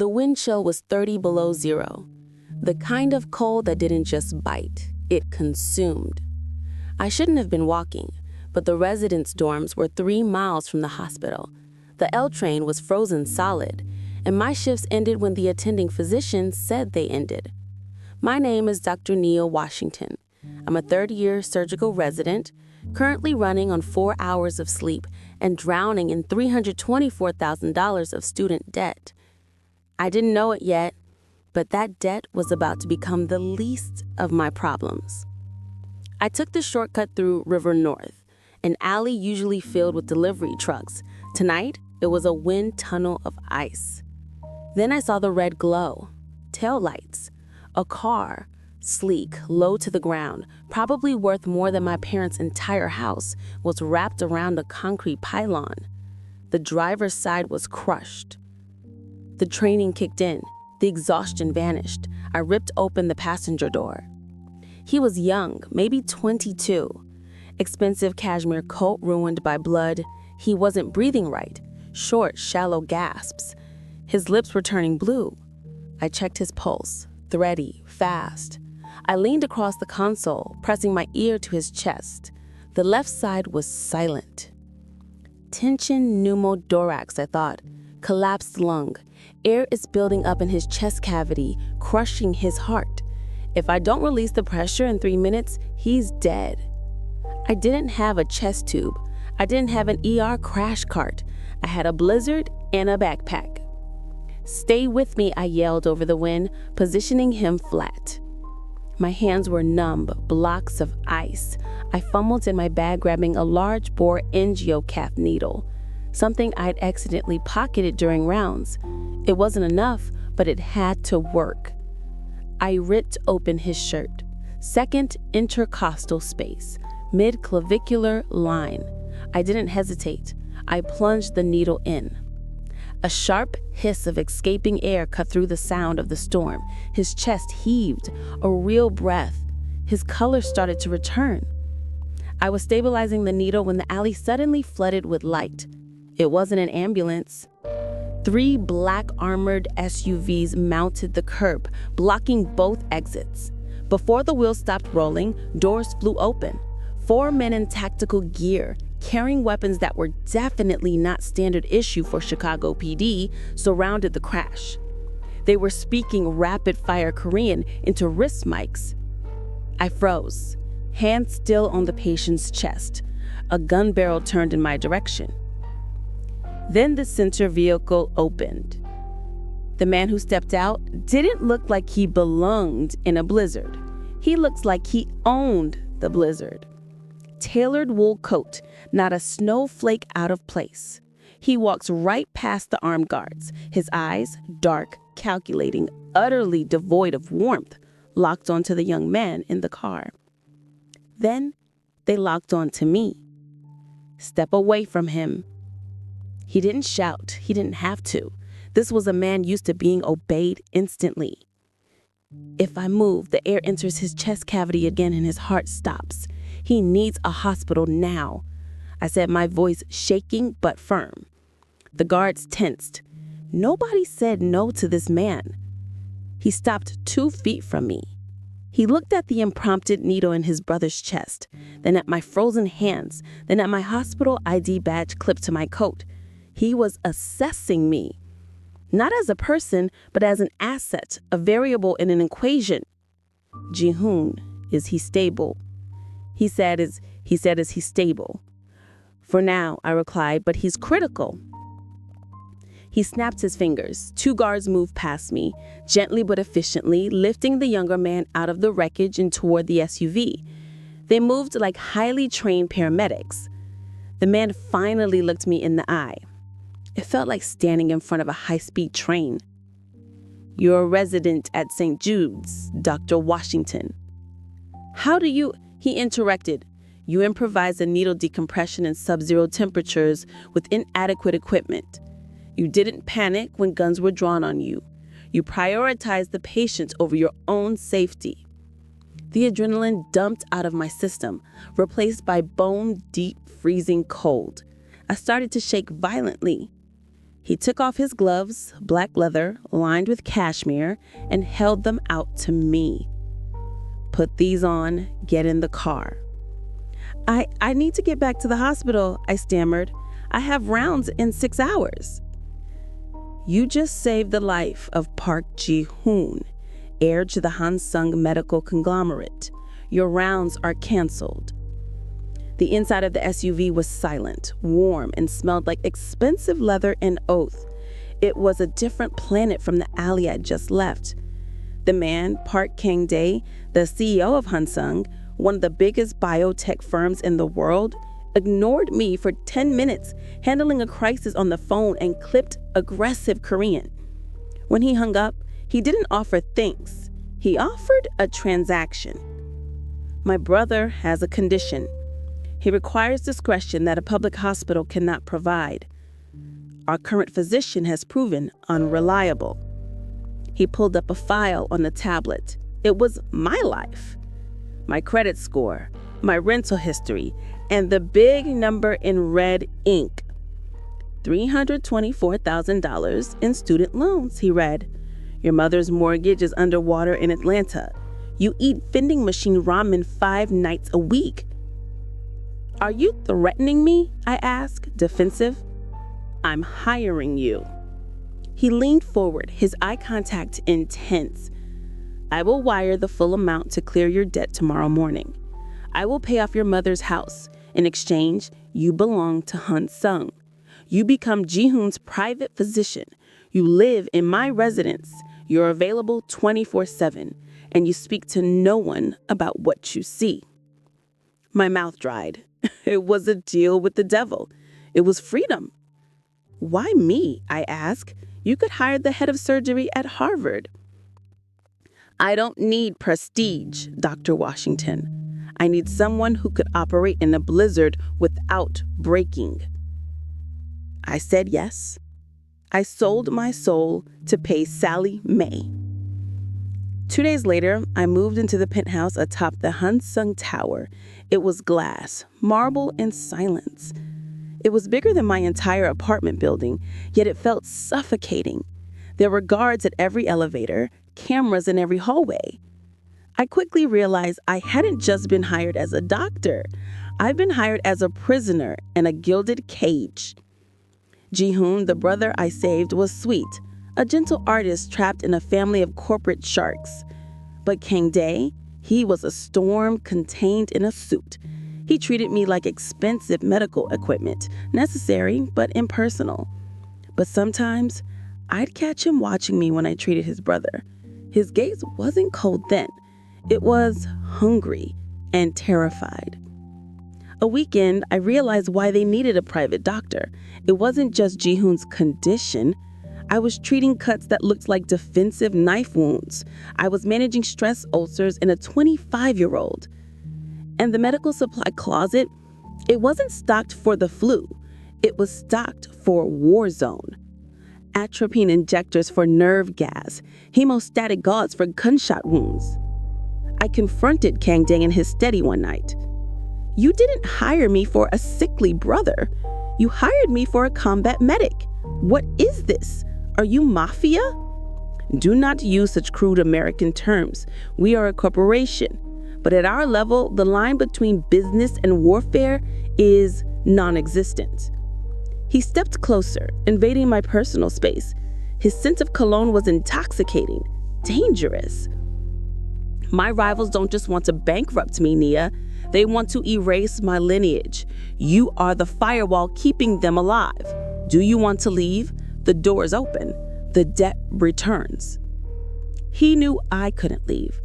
The wind chill was 30 below zero. The kind of cold that didn't just bite, it consumed. I shouldn't have been walking, but the residence dorms were 3 miles from the hospital. The L train was frozen solid, and my shifts ended when the attending physician said they ended. My name is Dr. Nia Washington. I'm a third-year surgical resident, currently running on 4 hours of sleep and drowning in $324,000 of student debt. I didn't know it yet, but that debt was about to become the least of my problems. I took the shortcut through River North, an alley usually filled with delivery trucks. Tonight, it was a wind tunnel of ice. Then I saw the red glow, taillights, a car, sleek, low to the ground, probably worth more than my parents' entire house, was wrapped around a concrete pylon. The driver's side was crushed. The training kicked in. The exhaustion vanished. I ripped open the passenger door. He was young, maybe 22. Expensive cashmere coat ruined by blood. He wasn't breathing right. Short, shallow gasps. His lips were turning blue. I checked his pulse. Thready, fast. I leaned across the console, pressing my ear to his chest. The left side was silent. Tension pneumothorax, I thought. Collapsed lung. Air is building up in his chest cavity, crushing his heart. If I don't release the pressure in 3 minutes, he's dead. I didn't have a chest tube. I didn't have an ER crash cart. I had a blizzard and a backpack. "Stay with me," I yelled over the wind, positioning him flat. My hands were numb, blocks of ice. I fumbled in my bag, grabbing a large bore angiocath needle, something I'd accidentally pocketed during rounds. It wasn't enough, but it had to work. I ripped open his shirt. Second intercostal space, mid-clavicular line. I didn't hesitate. I plunged the needle in. A sharp hiss of escaping air cut through the sound of the storm. His chest heaved, a real breath. His color started to return. I was stabilizing the needle when the alley suddenly flooded with light. It wasn't an ambulance. 3 black armored SUVs mounted the curb, blocking both exits. Before the wheels stopped rolling, doors flew open. 4 men in tactical gear, carrying weapons that were definitely not standard issue for Chicago PD, surrounded the crash. They were speaking rapid-fire Korean into wrist mics. I froze, hand still on the patient's chest. A gun barrel turned in my direction. Then the center vehicle opened. The man who stepped out didn't look like he belonged in a blizzard. He looked like he owned the blizzard. Tailored wool coat, not a snowflake out of place. He walks right past the armed guards, his eyes dark, calculating, utterly devoid of warmth, locked onto the young man in the car. Then they locked onto me. "Step away from him." He didn't shout. He didn't have to. This was a man used to being obeyed instantly. If I move, the air enters his chest cavity again and his heart stops. He needs a hospital now, I said, my voice shaking but firm. The guards tensed. Nobody said no to this man. He stopped 2 feet from me. He looked at the impromptu needle in his brother's chest, then at my frozen hands, then at my hospital ID badge clipped to my coat. He was assessing me, not as a person, but as an asset, a variable in an equation. Ji-hoon, is he stable? He said, is he stable? For now, I replied, but he's critical. He snapped his fingers. 2 guards moved past me, gently but efficiently, lifting the younger man out of the wreckage and toward the SUV. They moved like highly trained paramedics. The man finally looked me in the eye. It felt like standing in front of a high-speed train. "You're a resident at St. Jude's, Dr. Washington." "How do you—" He interrupted. "You improvise a needle decompression in sub-zero temperatures with inadequate equipment. You didn't panic when guns were drawn on you. You prioritized the patient over your own safety." The adrenaline dumped out of my system, replaced by bone-deep freezing cold. I started to shake violently. He took off his gloves, black leather, lined with cashmere, and held them out to me. "Put these on, get in the car." I need to get back to the hospital," I stammered. "I have rounds in 6 hours." "You just saved the life of Park Ji-hoon, heir to the Hansung medical conglomerate. Your rounds are canceled." The inside of the SUV was silent, warm, and smelled like expensive leather and oath. It was a different planet from the alley I'd just left. The man, Park Kang-Dae, the CEO of Hansung, one of the biggest biotech firms in the world, ignored me for 10 minutes, handling a crisis on the phone and clipped aggressive Korean. When he hung up, he didn't offer thanks. He offered a transaction. "My brother has a condition. He requires discretion that a public hospital cannot provide. Our current physician has proven unreliable." He pulled up a file on the tablet. It was my life, my credit score, my rental history, and the big number in red ink. $324,000 in student loans, he read. "Your mother's mortgage is underwater in Atlanta. You eat vending machine ramen 5 nights a week." "Are you threatening me?" I asked, defensive. "I'm hiring you." He leaned forward, his eye contact intense. "I will wire the full amount to clear your debt tomorrow morning. I will pay off your mother's house. In exchange, you belong to Hansung. You become Ji-hoon's private physician. You live in my residence. You're available 24/7, and you speak to no one about what you see." My mouth dried. It was a deal with the devil. It was freedom. "Why me?" I asked. "You could hire the head of surgery at Harvard." "I don't need prestige, Dr. Washington. I need someone who could operate in a blizzard without breaking." I said yes. I sold my soul to pay Sally Mae. 2 days later, I moved into the penthouse atop the Hansung Tower. It was glass, marble, and silence. It was bigger than my entire apartment building, yet it felt suffocating. There were guards at every elevator, cameras in every hallway. I quickly realized I hadn't just been hired as a doctor. I'd been hired as a prisoner in a gilded cage. Ji-hoon, the brother I saved, was sweet, a gentle artist trapped in a family of corporate sharks. But Kang-Dae, he was a storm contained in a suit. He treated me like expensive medical equipment, necessary but impersonal. But sometimes, I'd catch him watching me when I treated his brother. His gaze wasn't cold then. It was hungry and terrified. A weekend, I realized why they needed a private doctor. It wasn't just Ji-hoon's condition. I was treating cuts that looked like defensive knife wounds. I was managing stress ulcers in a 25-year-old. And the medical supply closet, it wasn't stocked for the flu. It was stocked for war zone. Atropine injectors for nerve gas, hemostatic gauze for gunshot wounds. I confronted Kang-Dae in his study one night. "You didn't hire me for a sickly brother. You hired me for a combat medic. What is this? Are you mafia?" "Do not use such crude American terms. We are a corporation. But at our level, the line between business and warfare is non-existent." He stepped closer, invading my personal space. His scent of cologne was intoxicating, dangerous. "My rivals don't just want to bankrupt me, Nia. They want to erase my lineage. You are the firewall keeping them alive. Do you want to leave? The door is open. The debt returns." He knew I couldn't leave.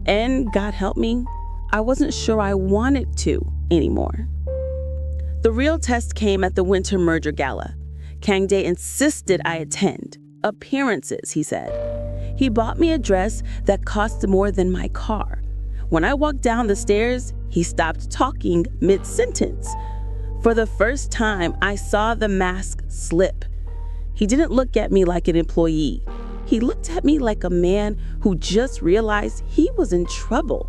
And God help me, I wasn't sure I wanted to anymore. The real test came at the Winter Merger Gala. Kang-Dae insisted I attend. Appearances, he said. He bought me a dress that cost more than my car. When I walked down the stairs, he stopped talking mid-sentence. For the first time, I saw the mask slip. He didn't look at me like an employee. He looked at me like a man who just realized he was in trouble.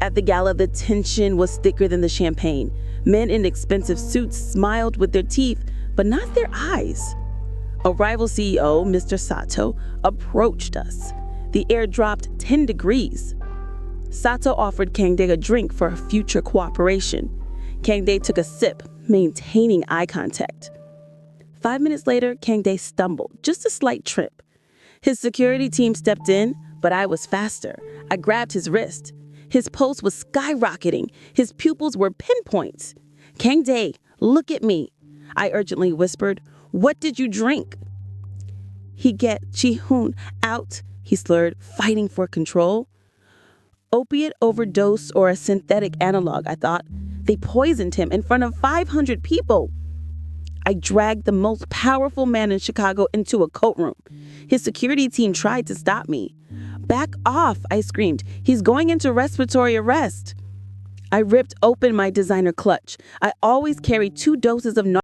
At the gala, the tension was thicker than the champagne. Men in expensive suits smiled with their teeth, but not their eyes. A rival CEO, Mr. Sato, approached us. The air dropped 10 degrees. Sato offered Kang-Dae a drink for future cooperation. Kang-Dae took a sip, maintaining eye contact. 5 minutes later, Kang-Dae stumbled, just a slight trip. His security team stepped in, but I was faster. I grabbed his wrist. His pulse was skyrocketing. His pupils were pinpoints. "Kang-Dae, look at me," I urgently whispered. "What did you drink?" "He get Ji-hoon out," he slurred, fighting for control. Opiate overdose or a synthetic analog, I thought. They poisoned him in front of 500 people. I dragged the most powerful man in Chicago into a courtroom. His security team tried to stop me. "Back off," I screamed. "He's going into respiratory arrest." I ripped open my designer clutch. I always carry 2 doses of